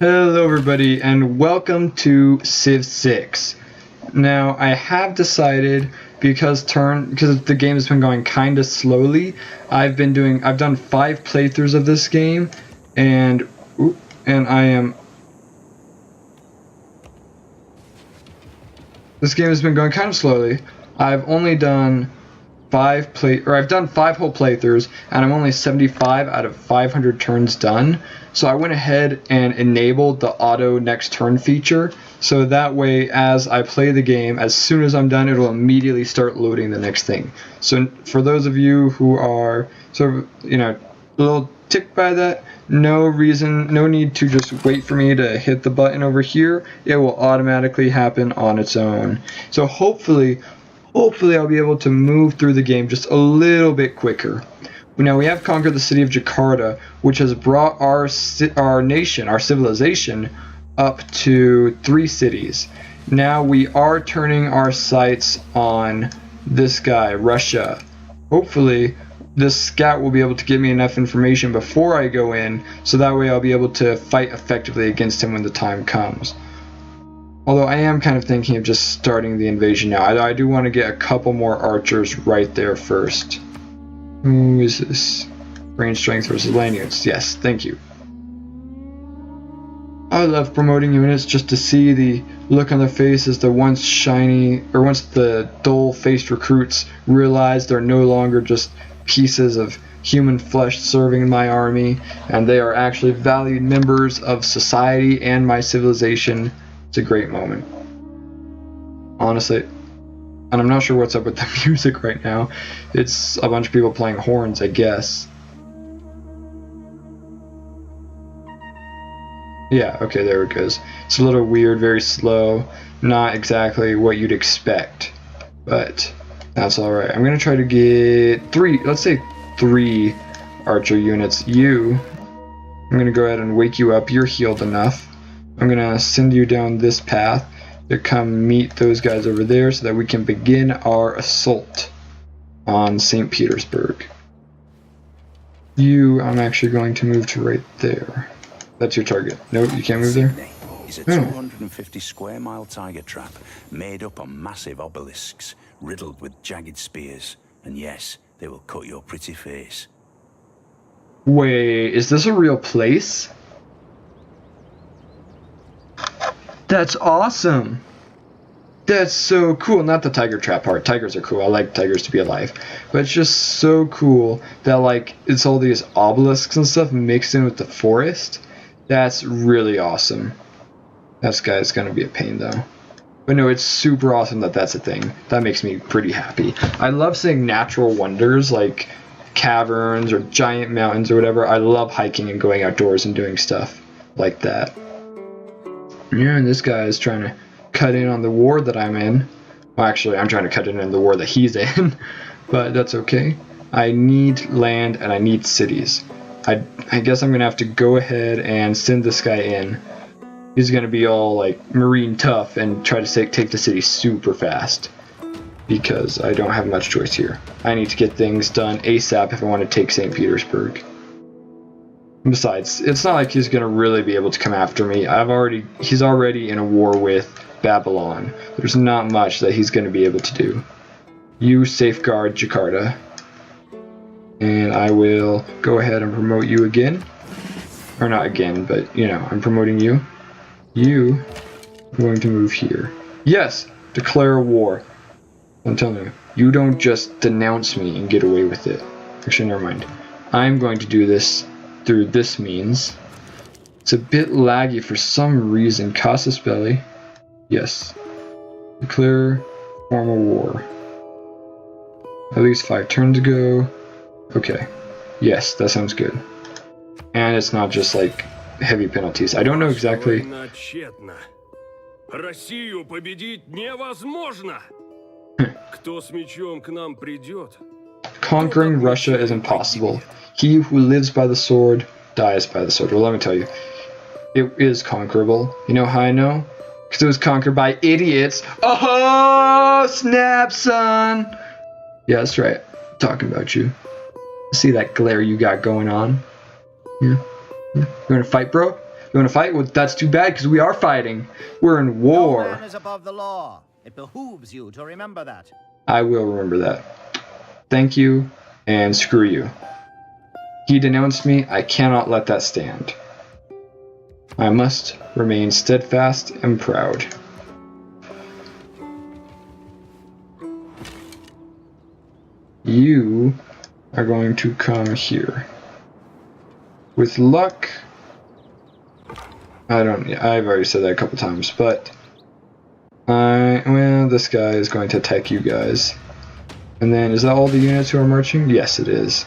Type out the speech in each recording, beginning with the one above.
Hello everybody and welcome to Civ 6. Now I have decided because the game has been going kinda slowly, I've done 5 playthroughs of this game and this game has been going kind of slowly. I've only done I've done 5 whole playthroughs and I'm only 75 out of 500 turns done. So I went ahead and enabled the auto next turn feature, so that way as I play the game, as soon as I'm done, it'll immediately start loading the next thing. So for those of you who are sort of, a little ticked by that, no need to just wait for me to hit the button over here. It will automatically happen on its own. So hopefully I'll be able to move through the game just a little bit quicker. Now we have conquered the city of Jakarta, which has brought our civilization, up to 3 cities. Now we are turning our sights on this guy, Russia. Hopefully this scout will be able to give me enough information before I go in, so that way I'll be able to fight effectively against him when the time comes. Although I am kind of thinking of just starting the invasion now. I do want to get a couple more archers right there first. Who is this? Range strength versus land units. Yes, thank you. I love promoting units just to see the look on their faces. The once the dull-faced recruits realize they're no longer just pieces of human flesh serving in my army, and they are actually valued members of society and my civilization. It's a great moment, honestly. And I'm not sure what's up with the music right now. It's a bunch of people playing horns, I guess. Yeah, okay, there it goes. It's a little weird, very slow. Not exactly what you'd expect, but that's alright. I'm gonna try to get 3 archer units. I'm gonna go ahead and wake you up. You're healed enough. I'm gonna send you down this path to come meet those guys over there so that we can begin our assault on St. Petersburg. I'm actually going to move to right there. That's your target. No, you can't move there? Is a 250 square mile tiger trap made up of massive obelisks riddled with jagged spears. And yes, they will cut your pretty face. Wait, is this a real place? That's awesome. That's so cool. Not the tiger trap part. Tigers are cool. I like tigers to be alive. But it's just so cool that it's all these obelisks and stuff mixed in with the forest. That's really awesome. That guy's gonna be a pain though. But no, it's super awesome that that's a thing. That makes me pretty happy. I love seeing natural wonders like caverns or giant mountains or whatever. I love hiking and going outdoors and doing stuff like that. Yeah, and this guy is trying to cut in on the war that I'm in. Well, actually, I'm trying to cut in on the war that he's in, but that's okay. I need land and I need cities. I guess I'm going to have to go ahead and send this guy in. He's going to be all like marine tough and try to take the city super fast, because I don't have much choice here. I need to get things done ASAP if I want to take St. Petersburg. Besides, it's not like he's gonna really be able to come after me. He's already in a war with Babylon. There's not much that he's gonna be able to do. You safeguard Jakarta. And I will go ahead and promote you again. Or not again, but I'm promoting you. You are going to move here. Yes! Declare war. I'm telling you, you don't just denounce me and get away with it. Actually, never mind. I'm going to do this through this means. It's a bit laggy for some reason. Casus Belli. Yes. Declare formal war. At least 5 turns ago. Okay. Yes, that sounds good. And it's not just like heavy penalties. I don't know exactly. Россию победить невозможно. Кто с мечом к нам придет? Conquering Russia is impossible. He who lives by the sword dies by the sword. Well, let me tell you, it is conquerable. You know how I know? Because it was conquered by idiots. Oh, snap, son! Yeah, that's right. I'm talking about you. See that glare you got going on? Yeah. You wanna fight, bro? You want to fight? Well, that's too bad because we are fighting. We're in No war. man is above the law. It behooves you to remember that. I will remember that. Thank you, and screw you. He denounced me. I cannot let that stand. I must remain steadfast and proud. You are going to come here. With luck, I've already said that a couple times, but well, this guy is going to attack you guys. And then, is that all the units who are marching? Yes, it is.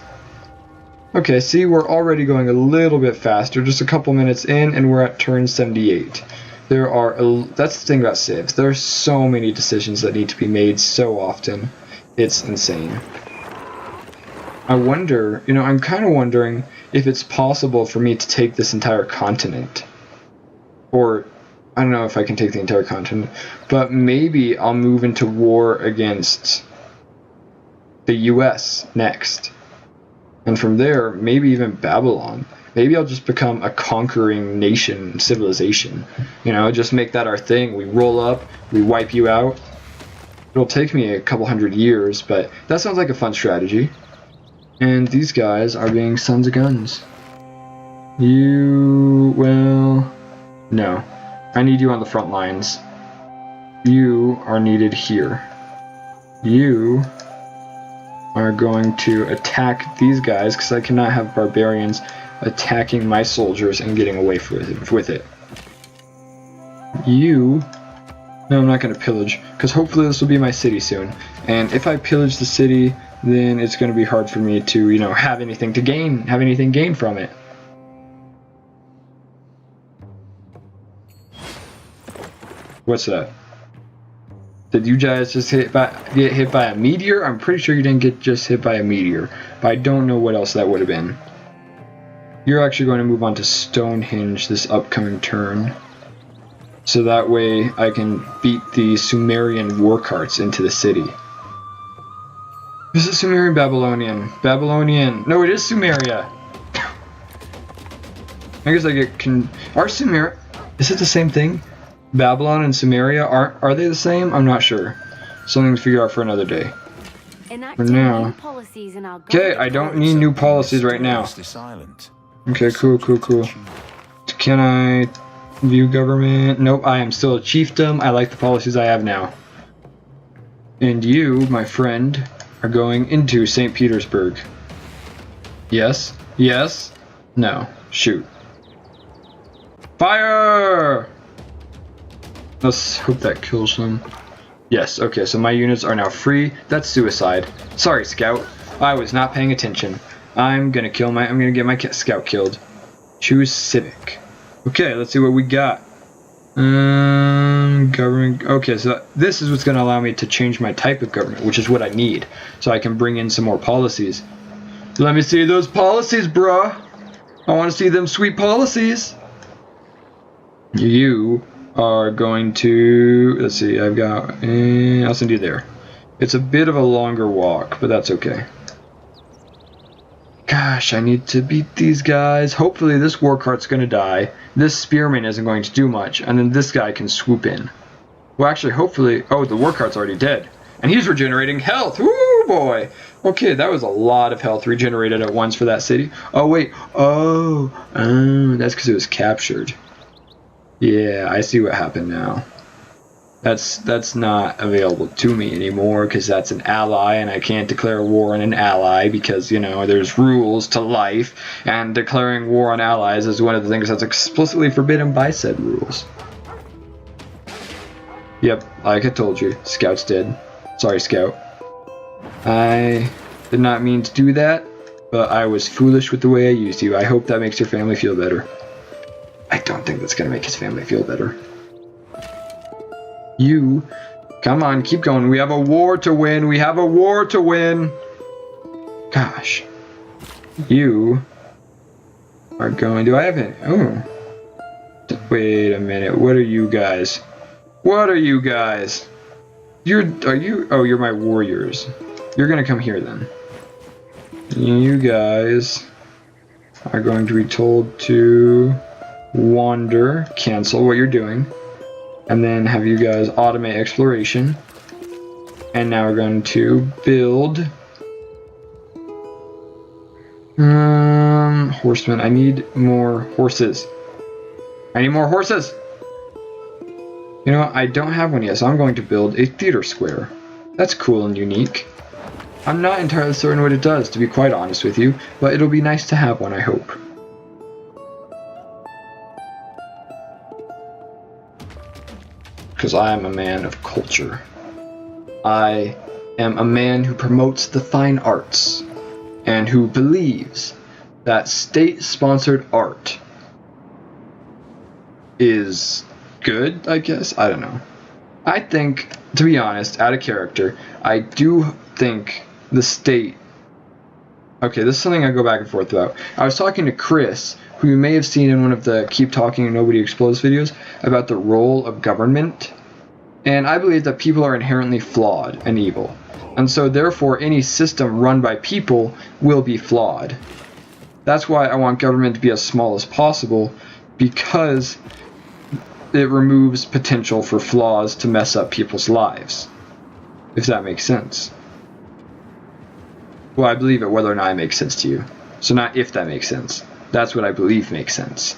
Okay, see, we're already going a little bit faster, just a couple minutes in, and we're at turn 78. That's the thing about civs. There are so many decisions that need to be made so often. It's insane. I wonder, I'm kind of wondering if it's possible for me to take this entire continent. Or, I don't know if I can take the entire continent, but maybe I'll move into war against the US next. And from there, maybe even Babylon. Maybe I'll just become a conquering nation, civilization. Just make that our thing. We roll up, we wipe you out. It'll take me a couple hundred years, but that sounds like a fun strategy. And these guys are being sons of guns. No. I need you on the front lines. You are needed here. You are going to attack these guys because I cannot have barbarians attacking my soldiers and getting away with it. No, I'm not going to pillage because hopefully this will be my city soon. And if I pillage the city, then it's going to be hard for me to, have anything gain from it. What's that? Did you guys just get hit by a meteor? I'm pretty sure you didn't get just hit by a meteor, but I don't know what else that would have been. You're actually going to move on to Stonehenge this upcoming turn, so that way I can beat the Sumerian war carts into the city. This is Sumerian Babylonian. No, it is Sumeria. I guess is it the same thing? Babylon and Sumeria, are they the same? I'm not sure. Something to figure out for another day. For now. Okay, I don't need new policies right now. Okay, cool. Can I view government? Nope, I am still a chiefdom. I like the policies I have now. And you, my friend, are going into St. Petersburg. Yes? No. Shoot. Fire! Let's hope that kills them. Yes, okay, so my units are now free. That's suicide. Sorry, Scout. I was not paying attention. I'm gonna get my Scout killed. Choose Civic. Okay, let's see what we got. Government. Okay, so this is what's gonna allow me to change my type of government, which is what I need. So I can bring in some more policies. Let me see those policies, bruh. I want to see them sweet policies. You are going to, let's see, I'll send you there. It's a bit of a longer walk, but that's okay. Gosh, I need to beat these guys. Hopefully this war cart's gonna die. This spearman isn't going to do much, and then this guy can swoop in. Well, actually, hopefully, oh, the war cart's already dead. And he's regenerating health. Woo, boy. Okay, that was a lot of health regenerated at once for that city. Oh, wait. Oh, that's because it was captured. Yeah, I see what happened now. That's not available to me anymore because that's an ally and I can't declare war on an ally because, there's rules to life, and declaring war on allies is one of the things that's explicitly forbidden by said rules. Yep, like I told you, Scout's dead. Sorry, Scout. I did not mean to do that, but I was foolish with the way I used you. I hope that makes your family feel better. I don't think that's going to make his family feel better. You, come on, keep going. We have a war to win. Gosh. You are going, do I have it? Oh. Wait a minute. What are you guys? You're my warriors. You're going to come here then. You guys are going to be told to wander, cancel what you're doing, and then have you guys automate exploration. And now we're going to build horsemen. I need more horses. I need more horses. You know what? I don't have one yet, so I'm going to build a theater square. That's cool and unique. I'm not entirely certain what it does, to be quite honest with you, but it'll be nice to have one, I hope. Because I am a man of culture. I am a man who promotes the fine arts, and who believes that state-sponsored art is good, I guess? I don't know. I think, to be honest, out of character, I do think the state... Okay, this is something I go back and forth about. I was talking to Chris, who you may have seen in one of the Keep Talking and Nobody Explodes videos, about the role of government. And I believe that people are inherently flawed and evil. And so therefore any system run by people will be flawed. That's why I want government to be as small as possible, because it removes potential for flaws to mess up people's lives. If that makes sense. Well, I believe it whether or not it makes sense to you. So not if that makes sense. That's what I believe makes sense.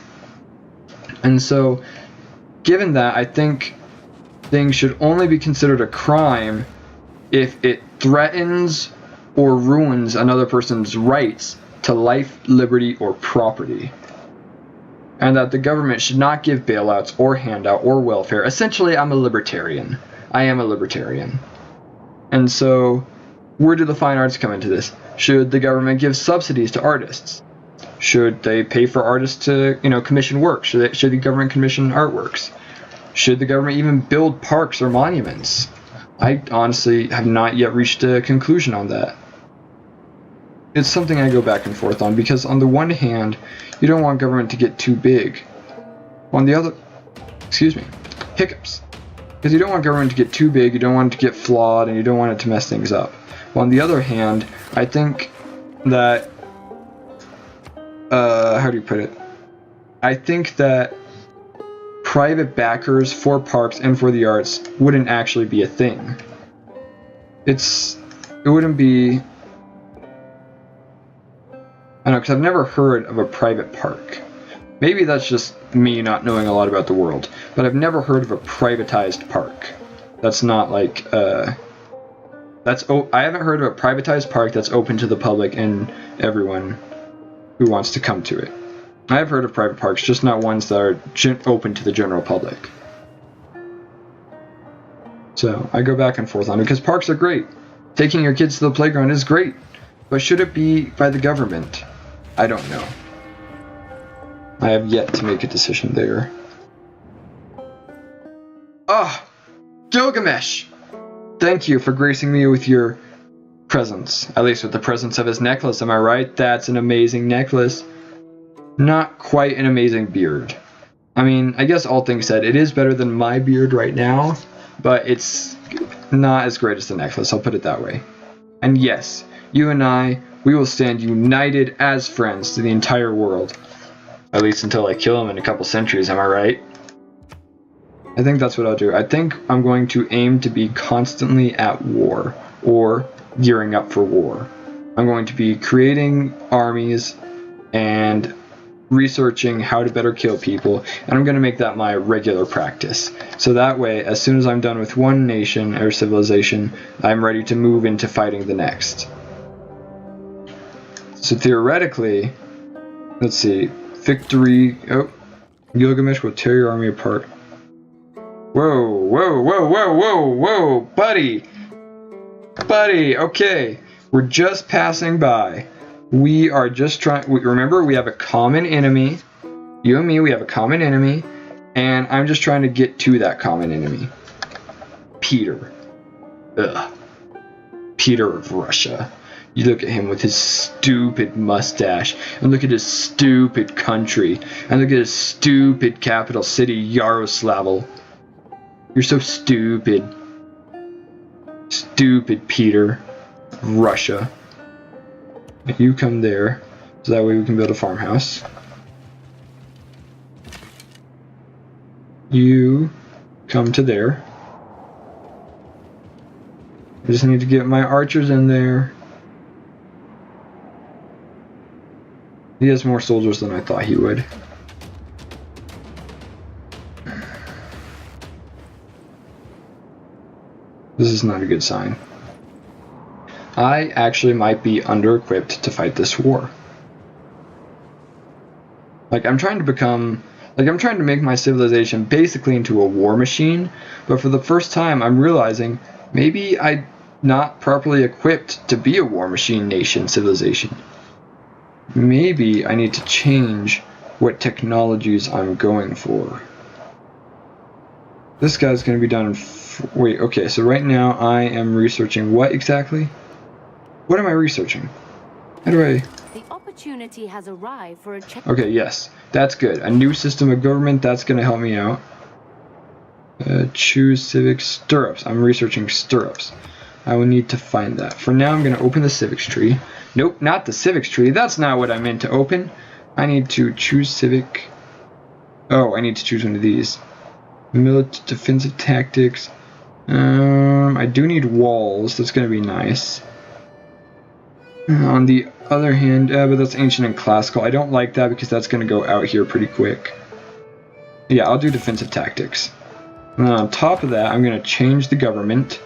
And so, given that, I think things should only be considered a crime if it threatens or ruins another person's rights to life, liberty, or property. And that the government should not give bailouts or handout or welfare. Essentially, I'm a libertarian. I am a libertarian. And so, where do the fine arts come into this? Should the government give subsidies to artists? Should they pay for artists to, commission work? Should the government commission artworks? Should the government even build parks or monuments? I honestly have not yet reached a conclusion on that. It's something I go back and forth on, because on the one hand, you don't want government to get too big. On the other, hiccups. Because you don't want government to get too big, you don't want it to get flawed, and you don't want it to mess things up. On the other hand, I think that, how do you put it? I think that private backers for parks and for the arts wouldn't actually be a thing. It wouldn't be... I don't know, because I've never heard of a private park. Maybe that's just me not knowing a lot about the world, but I've never heard of a privatized park. That's not like, I haven't heard of a privatized park that's open to the public and everyone who wants to come to it. I have heard of private parks, just not ones that are open to the general public. So, I go back and forth on it, because parks are great. Taking your kids to the playground is great. But should it be by the government? I don't know. I have yet to make a decision there. Ah! Gilgamesh! Thank you for gracing me with your presence. At least with the presence of his necklace, am I right? That's an amazing necklace. Not quite an amazing beard. I mean, I guess all things said, it is better than my beard right now, but it's not as great as the necklace, I'll put it that way. And yes, you and I, we will stand united as friends to the entire world. At least until I kill him in a couple centuries, am I right? I think that's what I'll do. I think I'm going to aim to be constantly at war, or gearing up for war. I'm going to be creating armies and researching how to better kill people, and I'm going to make that my regular practice. So that way, as soon as I'm done with one nation or civilization, I'm ready to move into fighting the next. So theoretically, let's see, victory, oh, Gilgamesh will tear your army apart. Whoa, whoa, whoa, whoa, whoa, whoa, buddy! Buddy, okay, we're just passing by. We are just trying, remember, we have a common enemy. You and me, we have a common enemy. And I'm just trying to get to that common enemy. Peter. Ugh. Peter of Russia. You look at him with his stupid mustache. And look at his stupid country. And look at his stupid capital city, Yaroslavl. You're so stupid. Stupid Peter of Russia. You come there, so that way we can build a farmhouse. You come to there. I just need to get my archers in there. He has more soldiers than I thought he would. This is not a good sign. I actually might be under-equipped to fight this war. Like, I'm trying to make my civilization basically into a war machine, but for the first time I'm realizing maybe I'm not properly equipped to be a war machine nation civilization. Maybe I need to change what technologies I'm going for. This guy's going to be done in wait, okay, so right now I am researching what exactly? What am I researching? How do I... The opportunity has arrived for a check. Okay, yes, that's good. A new system of government, that's going to help me out. Choose civic stirrups. I'm researching stirrups. I will need to find that. For now, I'm going to open the civics tree. Nope, not the civics tree. That's not what I meant to open. I need to choose civic... Oh, I need to choose one of these. Defensive tactics. I do need walls. That's going to be nice. On the other hand, but that's ancient and classical. I don't like that because that's going to go out here pretty quick. Yeah, I'll do defensive tactics. And then on top of that, I'm going to change the government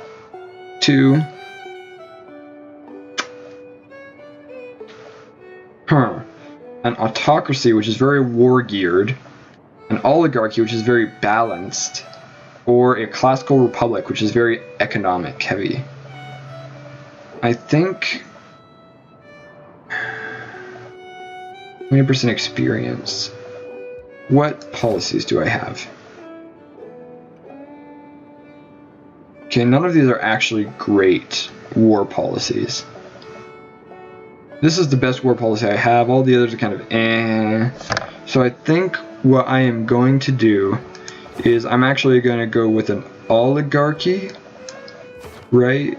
to... an autocracy, which is very war-geared. An oligarchy, which is very balanced. Or a classical republic, which is very economic heavy. I think 20% experience. What policies do I have? Okay, none of these are actually great war policies. This is the best war policy I have. All the others are kind of eh. So I think what I am going to do is I'm actually going to go with an oligarchy, right?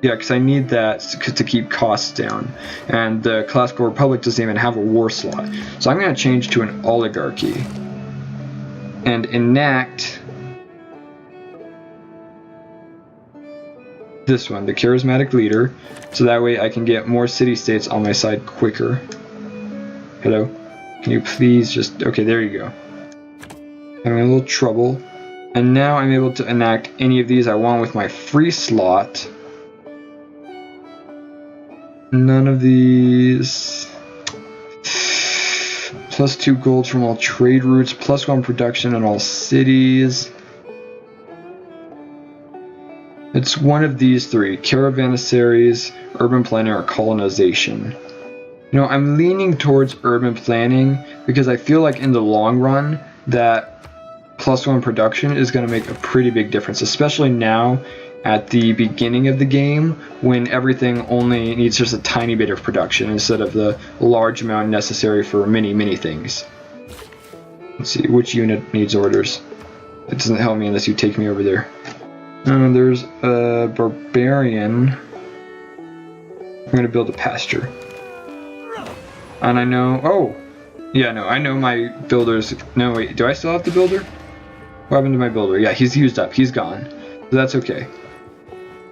Yeah, because I need that to keep costs down. And the Classical Republic doesn't even have a war slot. So I'm going to change to an oligarchy and enact this one, the charismatic leader, so that way I can get more city-states on my side quicker. Hello? Can you please just... Okay, there you go. Having a little trouble. And now I'm able to enact any of these I want with my free slot. None of these. +2 gold from all trade routes, +1 production in all cities. It's one of these three: caravansaries, urban planning, or colonization. You know, I'm leaning towards urban planning because I feel like in the long run that +1 production is going to make a pretty big difference, especially now at the beginning of the game when everything only needs just a tiny bit of production instead of the large amount necessary for many things. Let's see, which unit needs orders? It doesn't help me unless you take me over there. There's a barbarian. I'm going to build a pasture. And I know... Oh! Yeah, no, I know my builders... No, wait, do I still have the builder? What happened to my builder? Yeah, he's used up. He's gone. So that's okay.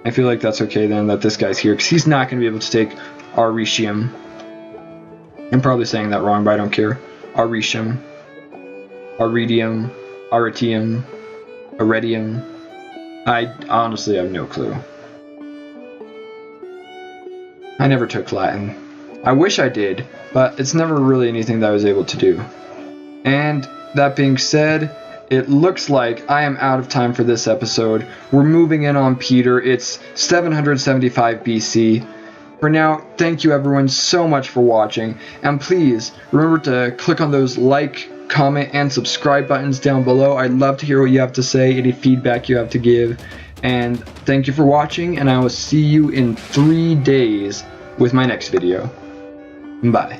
I feel like that's okay then that this guy's here, because he's not going to be able to take Arretium. I'm probably saying that wrong, but I don't care. Arretium. Arretium. Arretium. Arretium. I honestly have no clue. I never took Latin. I wish I did, but it's never really anything that I was able to do. And that being said, it looks like I am out of time for this episode. We're moving in on Peter. It's 775 BC. For now, thank you everyone so much for watching, and please remember to click on those like, comment, and subscribe buttons down below. I'd love to hear what you have to say, any feedback you have to give, and thank you for watching, and I will see you in 3 days with my next video. Bye.